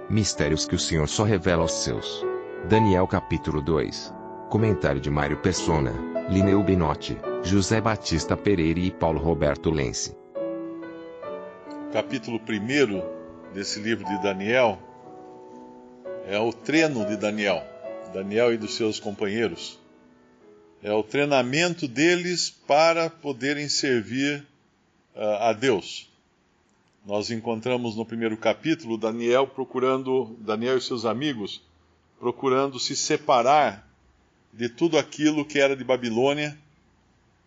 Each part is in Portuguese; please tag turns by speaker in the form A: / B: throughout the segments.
A: Mistérios que o Senhor só revela aos seus. Daniel capítulo 2. Comentário de Mário Persona, Lineu Binotti, José Batista Pereira e Paulo Roberto Lense.
B: Capítulo 1 desse livro de Daniel é o treino de Daniel e dos seus companheiros. É o treinamento deles para poderem servir a Deus. Nós encontramos no primeiro capítulo Daniel e seus amigos procurando se separar de tudo aquilo que era de Babilônia.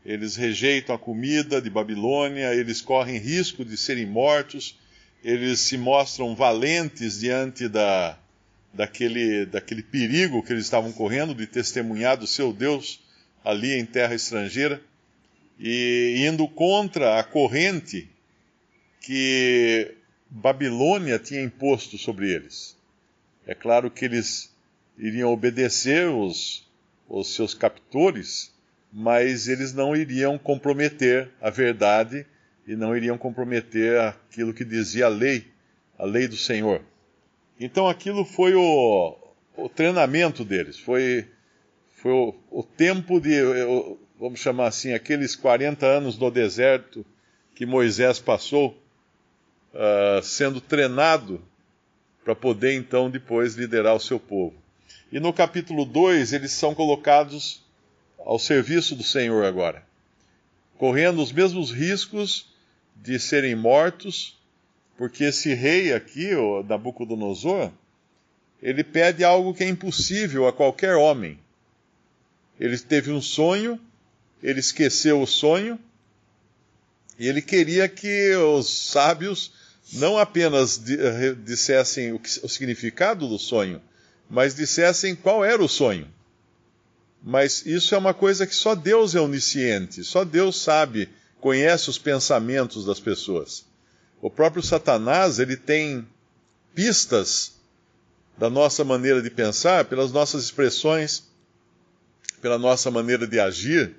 B: Eles rejeitam a comida de Babilônia, eles correm risco de serem mortos, eles se mostram valentes diante daquele perigo que eles estavam correndo de testemunhar do seu Deus ali em terra estrangeira, e indo contra a corrente que Babilônia tinha imposto sobre eles. É claro que eles iriam obedecer os seus captores, mas eles não iriam comprometer a verdade e não iriam comprometer aquilo que dizia a lei do Senhor. Então aquilo foi o treinamento deles, foi o tempo de, vamos chamar assim, aqueles 40 anos no deserto que Moisés passou, sendo treinado para poder então depois liderar o seu povo. E no capítulo 2 eles são colocados ao serviço do Senhor agora, correndo os mesmos riscos de serem mortos, porque esse rei aqui, o Nabucodonosor, ele pede algo que é impossível a qualquer homem. Ele teve um sonho, ele esqueceu o sonho, e ele queria que os sábios não apenas dissessem o significado do sonho, mas dissessem qual era o sonho. Mas isso é uma coisa que só Deus é onisciente, só Deus sabe, conhece os pensamentos das pessoas. O próprio Satanás, ele tem pistas da nossa maneira de pensar, pelas nossas expressões, pela nossa maneira de agir,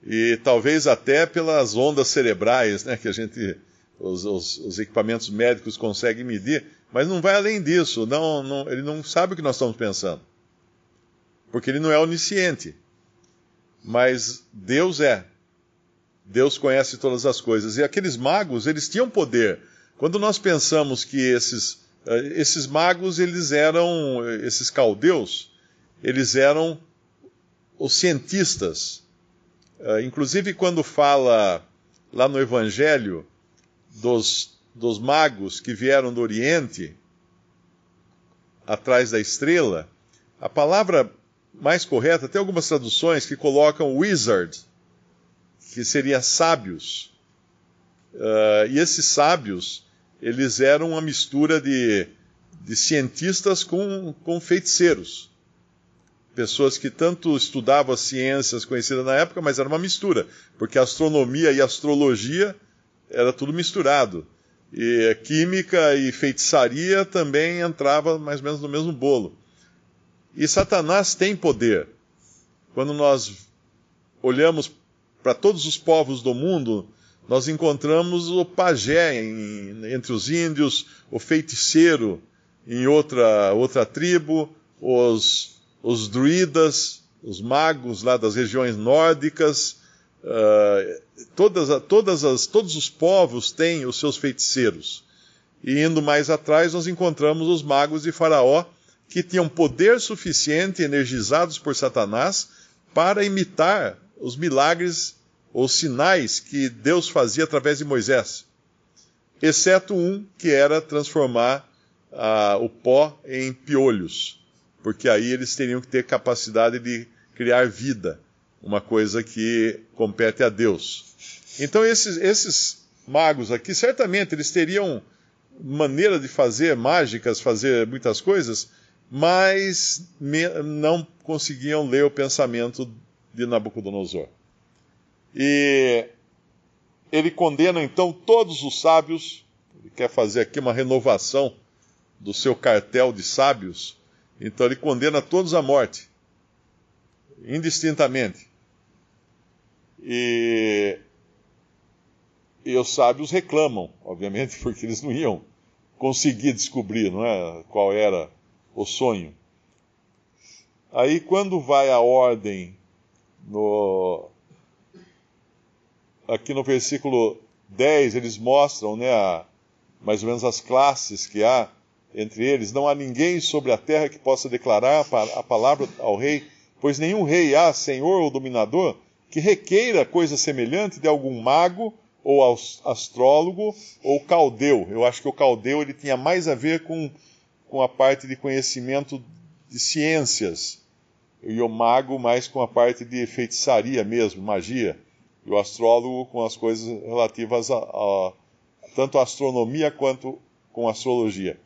B: e talvez até pelas ondas cerebrais, né, que os equipamentos médicos conseguem medir, mas não vai além disso, ele não sabe o que nós estamos pensando, porque ele não é onisciente, mas Deus é. Deus conhece todas as coisas, e aqueles magos, eles tinham poder. Quando nós pensamos que esses magos, esses caldeus, eles eram os cientistas. Inclusive quando fala lá no Evangelho dos magos que vieram do Oriente, atrás da estrela, a palavra mais correta, tem algumas traduções que colocam wizard, que seria sábios. E esses sábios, eles eram uma mistura de cientistas com feiticeiros. Pessoas que tanto estudavam as ciências conhecidas na época, mas era uma mistura, porque a astronomia e a astrologia era tudo misturado. E a química e feitiçaria também entrava mais ou menos no mesmo bolo. E Satanás tem poder. Quando nós olhamos para todos os povos do mundo, nós encontramos o pajé entre os índios, o feiticeiro em outra tribo, os druidas, os magos lá das regiões nórdicas, todos os povos têm os seus feiticeiros. E indo mais atrás, nós encontramos os magos de Faraó, que tinham poder suficiente, energizados por Satanás, para imitar os milagres ou sinais que Deus fazia através de Moisés. Exceto um, que era transformar o pó em piolhos, porque aí eles teriam que ter capacidade de criar vida, uma coisa que compete a Deus. Então esses magos aqui, certamente eles teriam maneira de fazer mágicas, fazer muitas coisas, mas não conseguiam ler o pensamento de Nabucodonosor. E ele condena então todos os sábios, ele quer fazer aqui uma renovação do seu cartel de sábios, então ele condena todos à morte, indistintamente. E os sábios reclamam, obviamente, porque eles não iam conseguir descobrir, não é, qual era o sonho. Aí, quando vai a ordem, aqui no versículo 10, eles mostram, né, mais ou menos as classes que há entre eles. Não há ninguém sobre a terra que possa declarar a palavra ao rei, pois nenhum rei há, senhor ou dominador, que requeira coisa semelhante de algum mago, ou astrólogo, ou caldeu. Eu acho que o caldeu ele tinha mais a ver com a parte de conhecimento de ciências, e o mago mais com a parte de feitiçaria mesmo, magia, e o astrólogo com as coisas relativas tanto à astronomia quanto com a astrologia.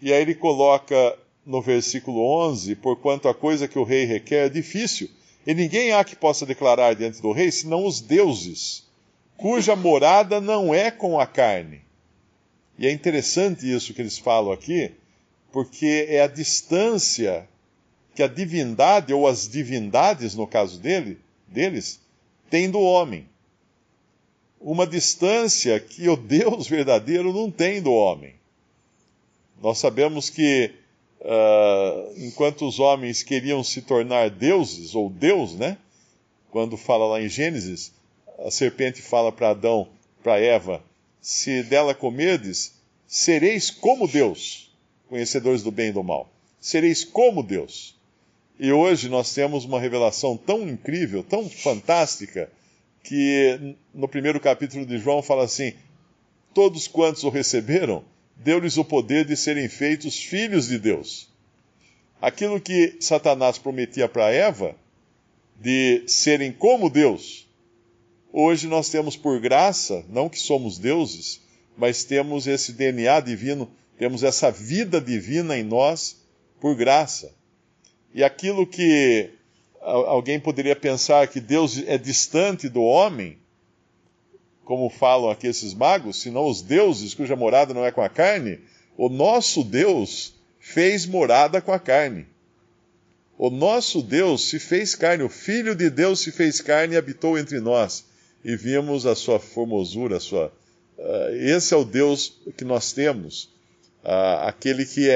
B: E aí ele coloca no versículo 11, porquanto a coisa que o rei requer é difícil, e ninguém há que possa declarar diante do rei, senão os deuses, cuja morada não é com a carne. E é interessante isso que eles falam aqui, porque é a distância que a divindade, ou as divindades, no caso deles, têm do homem. Uma distância que o Deus verdadeiro não tem do homem. Nós sabemos que, enquanto os homens queriam se tornar deuses, ou Deus, né? Quando fala lá em Gênesis, a serpente fala para Adão, para Eva, se dela comerdes, sereis como Deus, conhecedores do bem e do mal. Sereis como Deus. E hoje nós temos uma revelação tão incrível, tão fantástica, que no primeiro capítulo de João fala assim, todos quantos o receberam, deu-lhes o poder de serem feitos filhos de Deus. Aquilo que Satanás prometia para Eva, de serem como Deus, hoje nós temos por graça, não que somos deuses, mas temos esse DNA divino, temos essa vida divina em nós por graça. E aquilo que alguém poderia pensar que Deus é distante do homem, como falam aqui esses magos, senão os deuses cuja morada não é com a carne, o nosso Deus fez morada com a carne. O nosso Deus se fez carne, o Filho de Deus se fez carne e habitou entre nós. E vimos a sua formosura, esse é o Deus que nós temos, aquele que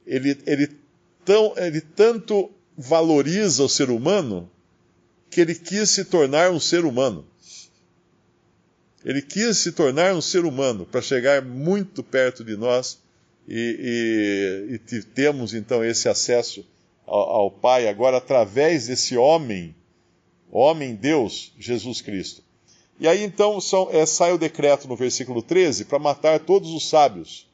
B: ele tanto valoriza o ser humano, que ele quis se tornar um ser humano. Ele quis se tornar um ser humano, para chegar muito perto de nós, e temos então esse acesso ao Pai, agora através desse homem Deus, Jesus Cristo. E aí então sai o decreto no versículo 13, para matar todos os sábios.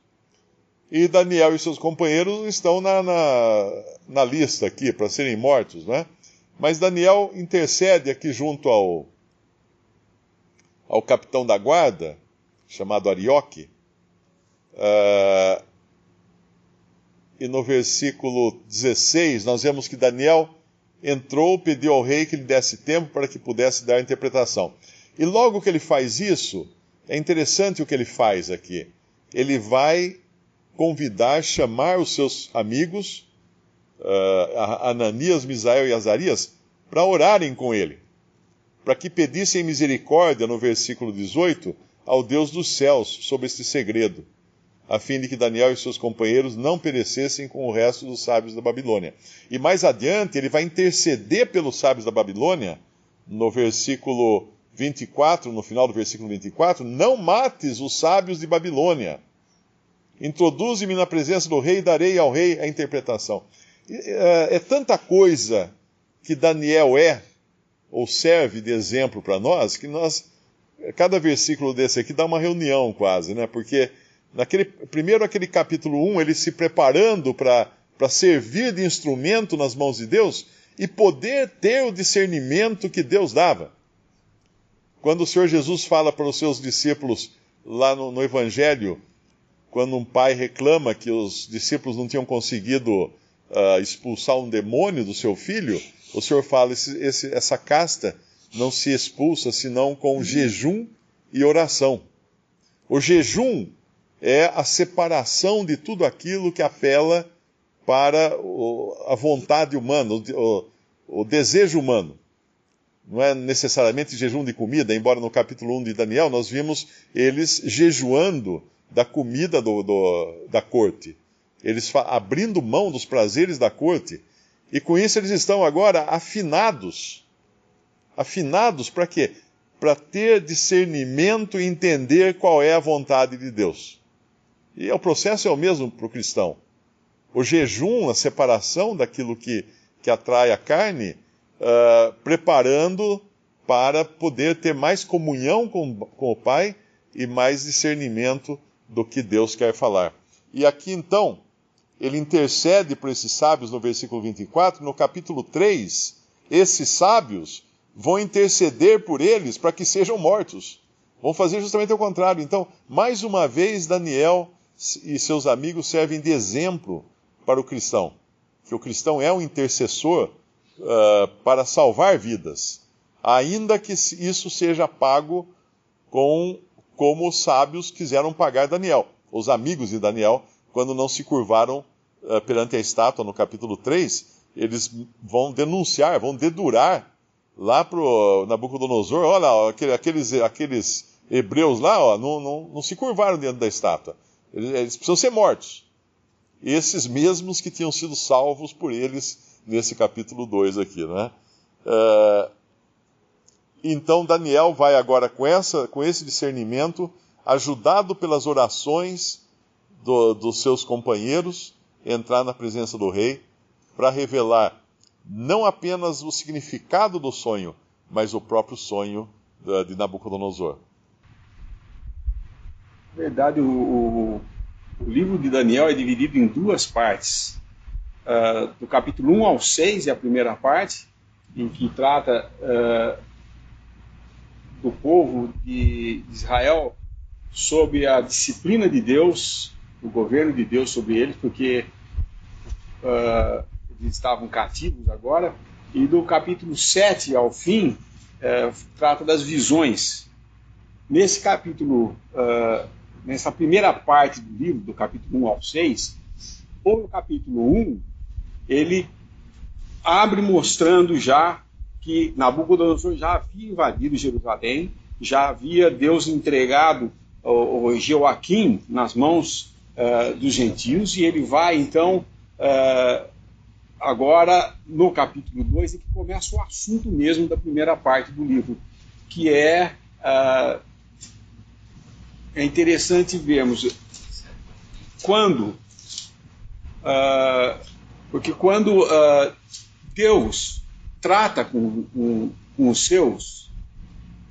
B: E Daniel e seus companheiros estão na lista aqui, para serem mortos, né? Mas Daniel intercede aqui junto ao capitão da guarda, chamado Arioque, e no versículo 16, nós vemos que Daniel entrou, pediu ao rei que lhe desse tempo para que pudesse dar a interpretação. E logo que ele faz isso, é interessante o que ele faz aqui. Ele vai chamar os seus amigos, Ananias, Misael e Azarias, para orarem com ele, para que pedissem misericórdia, no versículo 18, ao Deus dos céus sobre este segredo, a fim de que Daniel e seus companheiros não perecessem com o resto dos sábios da Babilônia. E mais adiante, ele vai interceder pelos sábios da Babilônia, no versículo 24, no final do versículo 24, não mates os sábios de Babilônia. Introduze-me na presença do rei e darei ao rei a interpretação. É tanta coisa que Daniel ou serve de exemplo para nós, que cada versículo desse aqui dá uma reunião quase, né? Porque primeiro aquele capítulo 1, ele se preparando para servir de instrumento nas mãos de Deus e poder ter o discernimento que Deus dava. Quando o Senhor Jesus fala para os seus discípulos lá no Evangelho, quando um pai reclama que os discípulos não tinham conseguido expulsar um demônio do seu filho, o Senhor fala, essa casta não se expulsa senão com jejum e oração. O jejum é a separação de tudo aquilo que apela para a vontade humana, o desejo humano. Não é necessariamente jejum de comida, embora no capítulo 1 de Daniel nós vimos eles jejuando da comida da corte. Eles abrindo mão dos prazeres da corte. E com isso eles estão agora afinados. Afinados para quê? Para ter discernimento e entender qual é a vontade de Deus. E o processo é o mesmo para o cristão. O jejum, a separação daquilo que atrai a carne, preparando para poder ter mais comunhão com o Pai e mais discernimento do que Deus quer falar. E aqui então, ele intercede por esses sábios no versículo 24, no capítulo 3, esses sábios vão interceder por eles para que sejam mortos. Vão fazer justamente o contrário. Então, mais uma vez, Daniel e seus amigos servem de exemplo para o cristão. Que o cristão é um intercessor para salvar vidas, ainda que isso seja pago como os sábios quiseram pagar Daniel. Os amigos de Daniel, quando não se curvaram perante a estátua no capítulo 3, eles vão denunciar, vão dedurar lá para o Nabucodonosor, olha, aqueles hebreus lá, não se curvaram diante da estátua. Eles precisam ser mortos. Esses mesmos que tinham sido salvos por eles nesse capítulo 2 aqui, né? Então Daniel vai agora com esse discernimento, ajudado pelas orações dos seus companheiros, entrar na presença do rei para revelar não apenas o significado do sonho, mas o próprio sonho de Nabucodonosor.
C: Na verdade, o livro de Daniel é dividido em duas partes. Do capítulo 1 ao 6 é a primeira parte, em que trata do povo de Israel sob a disciplina de Deus, o governo de Deus sobre eles, porque eles estavam cativos agora. E do capítulo 7 ao fim, trata das visões. Nesse capítulo, nessa primeira parte do livro, do capítulo 1 ao 6, ou no capítulo 1, ele abre mostrando já que Nabucodonosor já havia invadido Jerusalém, já havia Deus entregado o Jeoaquim nas mãos dos gentios, e ele vai então, agora no capítulo 2, é que começa o assunto mesmo da primeira parte do livro, que é interessante vermos porque quando Deus trata com os seus,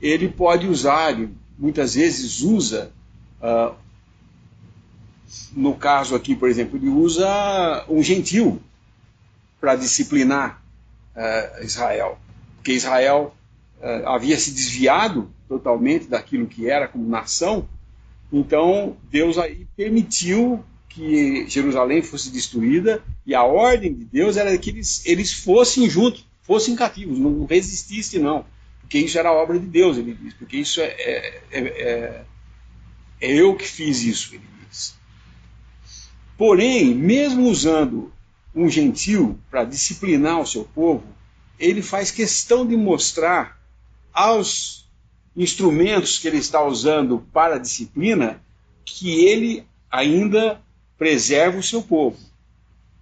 C: ele pode usar, ele muitas vezes usa, no caso aqui, por exemplo, ele usa um gentil para disciplinar Israel, porque Israel havia se desviado totalmente daquilo que era como nação. Então Deus aí permitiu que Jerusalém fosse destruída, e a ordem de Deus era que eles fossem juntos, fossem cativos, não resistissem não, porque isso era a obra de Deus, ele diz, porque isso é eu que fiz isso, ele diz. Porém, mesmo usando um gentil para disciplinar o seu povo, ele faz questão de mostrar aos instrumentos que ele está usando para a disciplina que ele ainda preserva o seu povo.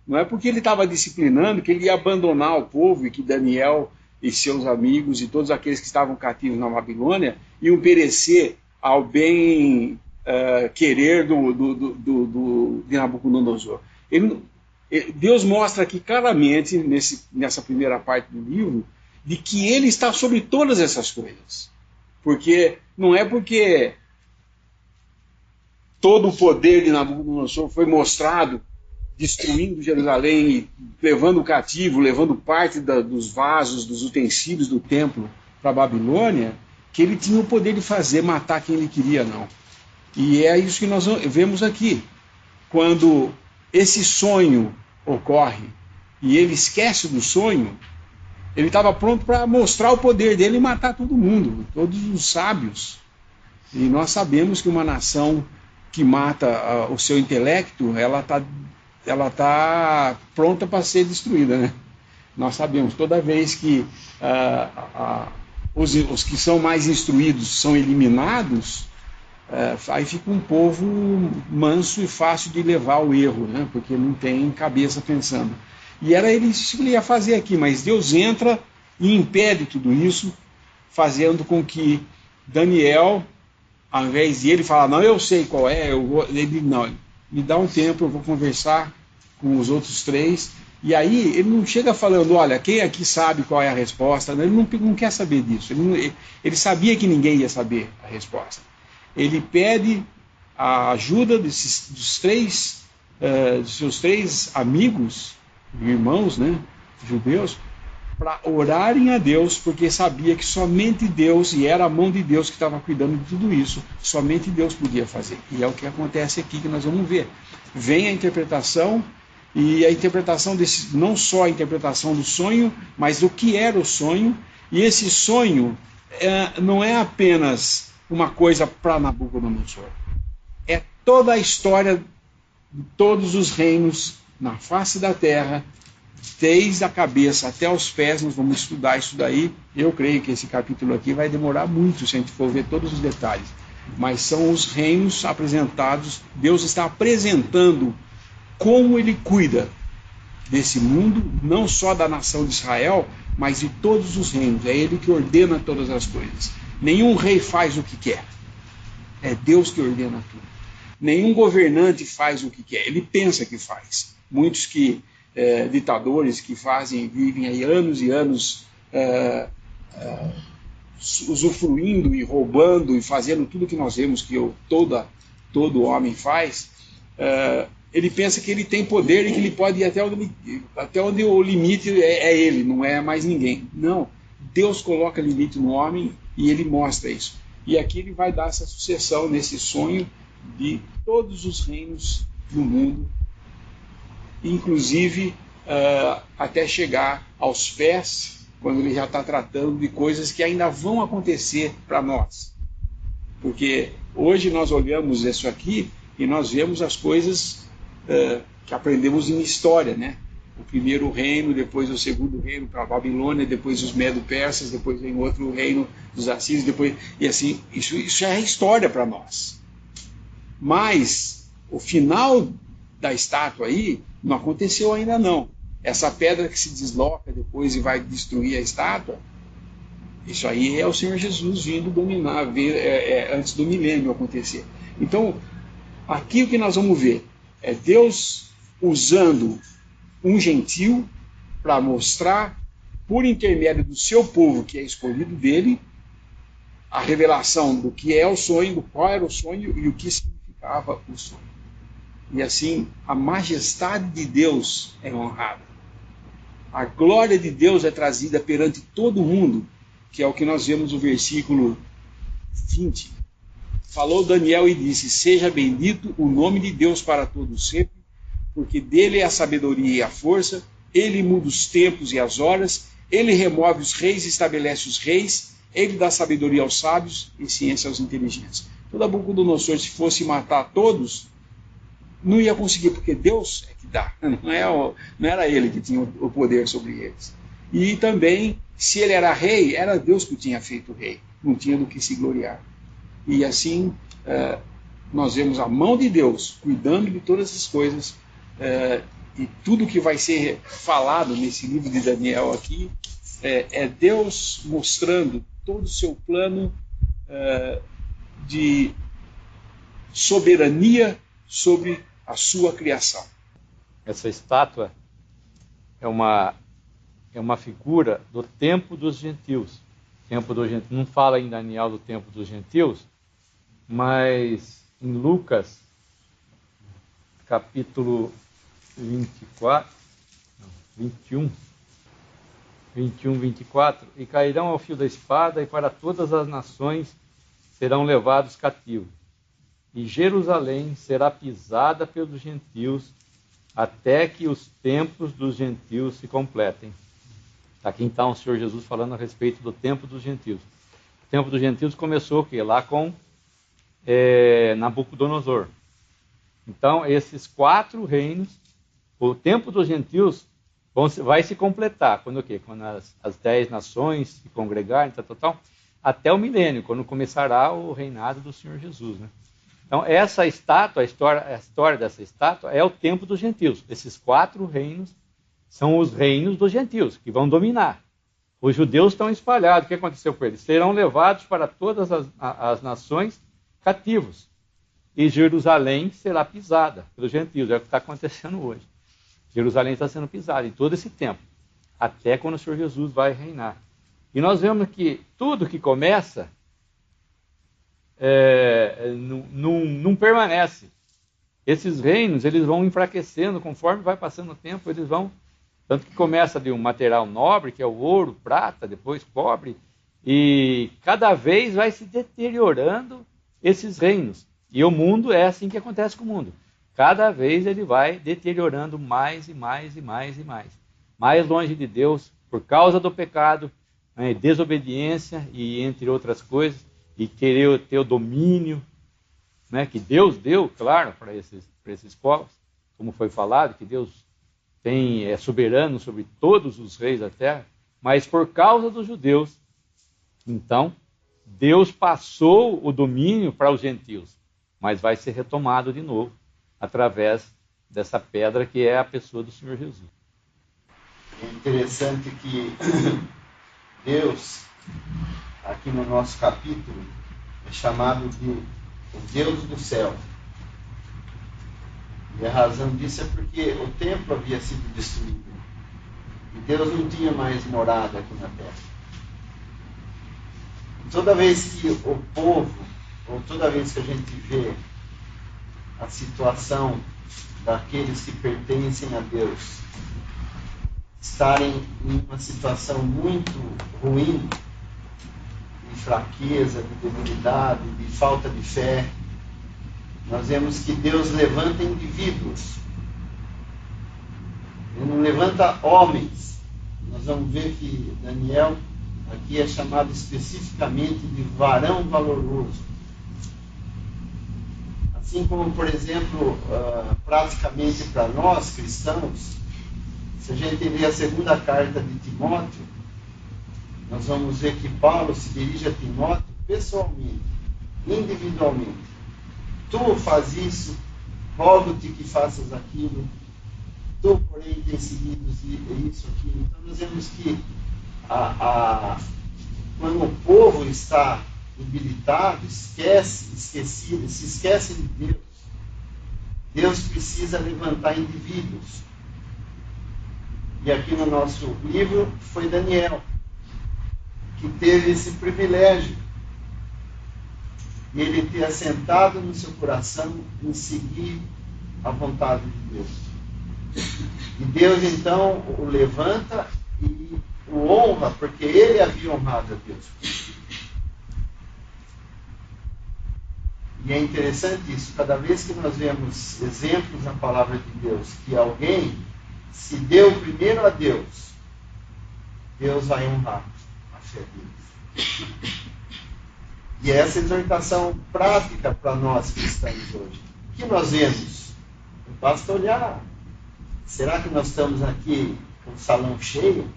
C: Não é porque ele estava disciplinando que ele ia abandonar o povo e que Daniel e seus amigos e todos aqueles que estavam cativos na Babilônia iam perecer ao bem querer de Nabucodonosor. Deus mostra aqui claramente, nessa primeira parte do livro, de que ele está sobre todas essas coisas. Porque não é porque todo o poder de Nabucodonosor foi mostrado destruindo Jerusalém, levando cativo, levando parte dos vasos, dos utensílios do templo para a Babilônia, que ele tinha o poder de matar quem ele queria, não. E é isso que nós vemos aqui. Quando esse sonho ocorre e ele esquece do sonho, ele estava pronto para mostrar o poder dele e matar todo mundo, todos os sábios. E nós sabemos que uma nação que mata o seu intelecto, ela tá pronta para ser destruída, né? Nós sabemos, toda vez que os que são mais instruídos são eliminados, aí fica um povo manso e fácil de levar ao erro, né? Porque não tem cabeça pensando. E era isso que ele ia fazer aqui, mas Deus entra e impede tudo isso, fazendo com que Daniel, ao invés de ele falar, não, eu sei qual é, ele não, me dá um tempo, eu vou conversar com os outros três. E aí ele não chega falando, olha, quem aqui sabe qual é a resposta? Ele não quer saber disso. Ele sabia que ninguém ia saber a resposta. Ele pede a ajuda dos seus três amigos, irmãos, né, judeus, para orarem a Deus, porque sabia que somente Deus, e era a mão de Deus que estava cuidando de tudo isso, somente Deus podia fazer. E é o que acontece aqui que nós vamos ver. Vem a interpretação, e a interpretação não só a interpretação do sonho, mas do que era o sonho, e esse sonho não é apenas uma coisa para Nabucodonosor. É toda a história de todos os reinos na face da terra, desde a cabeça até os pés. Nós vamos estudar isso daí. Eu creio que esse capítulo aqui vai demorar muito se a gente for ver todos os detalhes. Mas são os reinos apresentados. Deus está apresentando como ele cuida desse mundo, não só da nação de Israel, mas de todos os reinos. É ele que ordena todas as coisas. Nenhum rei faz o que quer. É Deus que ordena tudo. Nenhum governante faz o que quer. Ele pensa que faz. Muitos ditadores que vivem aí anos e anos usufruindo e roubando e fazendo tudo que nós vemos que todo homem faz, ele pensa que ele tem poder e que ele pode ir até onde o limite é ele, não é mais ninguém. Não, Deus coloca limite no homem e ele mostra isso. E aqui ele vai dar essa sucessão nesse sonho de todos os reinos do mundo, inclusive até chegar aos pés, quando ele já está tratando de coisas que ainda vão acontecer para nós. Porque hoje nós olhamos isso aqui e nós vemos as coisas que aprendemos em história, né? O primeiro reino, depois o segundo reino para a Babilônia, depois os Medo-Persas, depois vem outro reino dos Assírios, e assim, isso é história para nós. Mas o final da estátua aí não aconteceu ainda não. Essa pedra que se desloca depois e vai destruir a estátua, isso aí é o Senhor Jesus vindo dominar, antes do milênio acontecer. Então, aqui o que nós vamos ver é Deus usando um gentil para mostrar, por intermédio do seu povo, que é escolhido dele, a revelação do que é o sonho, do qual era o sonho e o que significava o sonho. E assim, a majestade de Deus é honrada. A glória de Deus é trazida perante todo mundo, que é o que nós vemos no versículo 20. Falou Daniel e disse: seja bendito o nome de Deus para todos sempre, porque dele é a sabedoria e a força, ele muda os tempos e as horas, ele remove os reis e estabelece os reis, ele dá sabedoria aos sábios e ciência aos inteligentes. Todo Nabucodonosor, se fosse matar todos, não ia conseguir, porque Deus é que dá, não era ele que tinha o poder sobre eles. E também, se ele era rei, era Deus que o tinha feito rei, não tinha do que se gloriar. E assim, nós vemos a mão de Deus cuidando de todas as coisas, e tudo que vai ser falado nesse livro de Daniel aqui, é Deus mostrando todo o seu plano de soberania sobre a sua criação.
D: Essa estátua é uma figura do tempo dos gentios. Não fala em Daniel do tempo dos gentios, mas em Lucas, capítulo 21, 24, e cairão ao fio da espada, e para todas as nações serão levados cativos. E Jerusalém será pisada pelos gentios, até que os tempos dos gentios se completem. Aqui então o Senhor Jesus falando a respeito do tempo dos gentios. O tempo dos gentios começou o quê? Lá com Nabucodonosor. Então esses 4 reinos, o tempo dos gentios vai se completar. Quando o quê? Quando as 10 nações se congregarem, tal. até o milênio, quando começará o reinado do Senhor Jesus, né? Então, essa estátua, a história dessa estátua é o tempo dos gentios. Esses 4 reinos são os reinos dos gentios, que vão dominar. Os judeus estão espalhados. O que aconteceu com eles? Serão levados para todas as nações cativos. E Jerusalém será pisada pelos gentios. É o que está acontecendo hoje. Jerusalém está sendo pisada em todo esse tempo, até quando o Senhor Jesus vai reinar. E nós vemos que tudo que começa não permanece. Esses reinos, eles vão enfraquecendo conforme vai passando o tempo, eles vão, tanto que começa de um material nobre, que é o ouro, prata, depois cobre, e cada vez vai se deteriorando esses reinos. E o mundo é assim que acontece com o mundo. Cada vez ele vai deteriorando mais e mais e mais e mais. Mais longe de Deus, por causa do pecado, desobediência e entre outras coisas, e querer ter o domínio, né, que Deus deu, claro, para esses povos, como foi falado, que Deus é soberano sobre todos os reis da terra, mas por causa dos judeus, então, Deus passou o domínio para os gentios, mas vai ser retomado de novo, através dessa pedra que é a pessoa do Senhor Jesus.
E: É interessante que Deus, aqui no nosso capítulo, é chamado de o Deus do céu. E a razão disso é porque o templo havia sido destruído. E Deus não tinha mais morada aqui na terra. E toda vez que o povo, ou toda vez que a gente vê a situação daqueles que pertencem a Deus estarem em uma situação muito ruim, de fraqueza, de debilidade, de falta de fé, nós vemos que Deus levanta indivíduos. Ele não levanta homens. Nós vamos ver que Daniel aqui é chamado especificamente de varão valoroso. Assim como, por exemplo, praticamente para nós cristãos, se a gente ler a segunda carta de Timóteo, nós vamos ver que Paulo se dirige a Timóteo pessoalmente, individualmente. Tu faz isso, rogo-te que faças aquilo, tu, porém, tens seguido isso, aquilo. Então nós vemos que quando o povo está debilitado, esquecido, se esquece de Deus, Deus precisa levantar indivíduos. E aqui no nosso livro foi Daniel que teve esse privilégio de ele ter assentado no seu coração em seguir a vontade de Deus. E Deus então o levanta e o honra, porque ele havia honrado a Deus. E é interessante isso, cada vez que nós vemos exemplos na palavra de Deus, que alguém se deu primeiro a Deus, Deus vai honrar a fé deles. E essa exortação prática para nós cristãos hoje. O que nós vemos? Basta olhar. Será que nós estamos aqui com o salão cheio?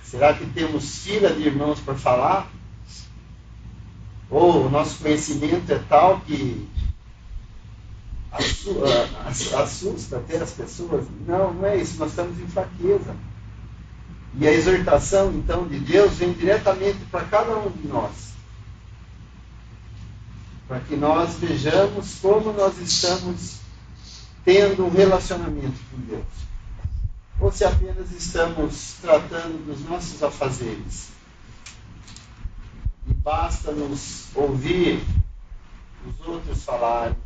E: Será que temos fila de irmãos para falar? Ou o nosso conhecimento é tal que assusta até as pessoas? Não, não é isso. Nós estamos em fraqueza. E a exortação, então, de Deus vem diretamente para cada um de nós. Para que nós vejamos como nós estamos tendo um relacionamento com Deus. Ou se apenas estamos tratando dos nossos afazeres. E basta nos ouvir os outros falarem.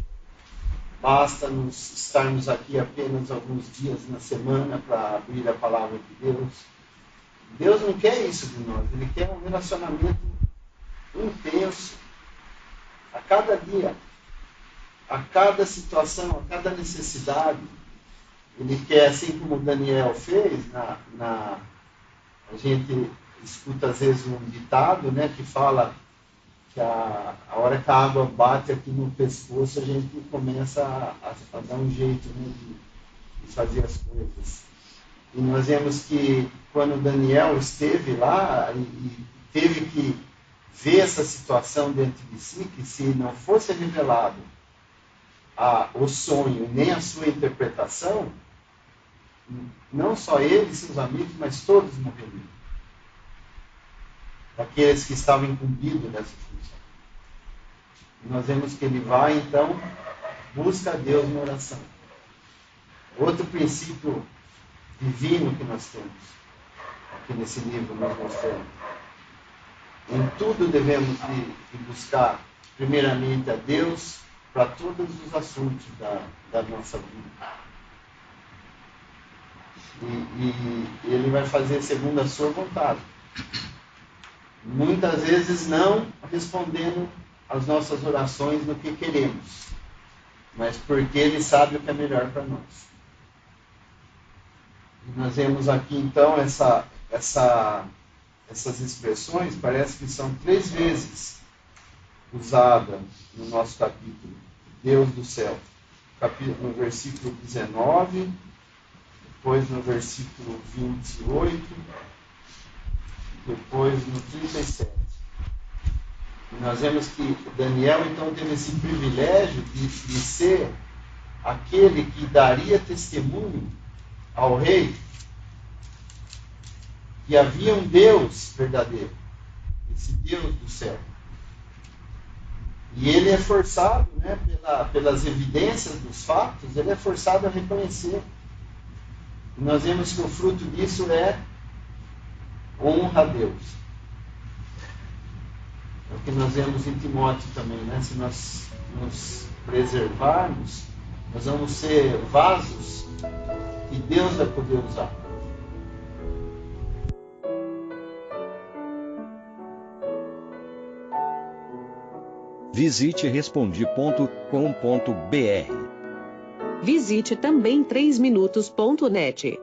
E: Basta nos estarmos aqui apenas alguns dias na semana para abrir a palavra de Deus. Deus não quer isso de nós. Ele quer um relacionamento intenso. A cada dia, a cada situação, a cada necessidade. Ele quer, assim como Daniel fez, a gente escuta às vezes um ditado, né, que fala que a hora que a água bate aqui no pescoço, a gente começa a dar um jeito, né, de fazer as coisas. E nós vemos que quando Daniel esteve lá e teve que vê essa situação dentro de si, que se não fosse revelado o sonho nem a sua interpretação, não só ele e seus amigos, mas todos morreriam. Aqueles que estavam incumbidos dessa função. E nós vemos que ele vai, então, busca a Deus na oração. Outro princípio divino que nós temos aqui nesse livro, nós mostramos. Em tudo devemos de buscar, primeiramente, a Deus para todos os assuntos da nossa vida. E ele vai fazer segundo a sua vontade. Muitas vezes não respondendo às nossas orações no que queremos, mas porque ele sabe o que é melhor para nós. E nós vemos aqui então essas expressões, parece que são 3 vezes usadas no nosso capítulo, Deus do céu. No versículo 19, depois no versículo 28, depois no 37. E nós vemos que Daniel então teve esse privilégio de ser aquele que daria testemunho ao rei que havia um Deus verdadeiro, esse Deus do céu. E ele é forçado, né, pelas evidências dos fatos, ele é forçado a reconhecer. E nós vemos que o fruto disso é honra a Deus. É o que nós vemos em Timóteo também, né? Se nós nos preservarmos, nós vamos ser vasos que Deus vai poder usar.
F: Visite Respondi.com.br. Visite também 3minutos.net.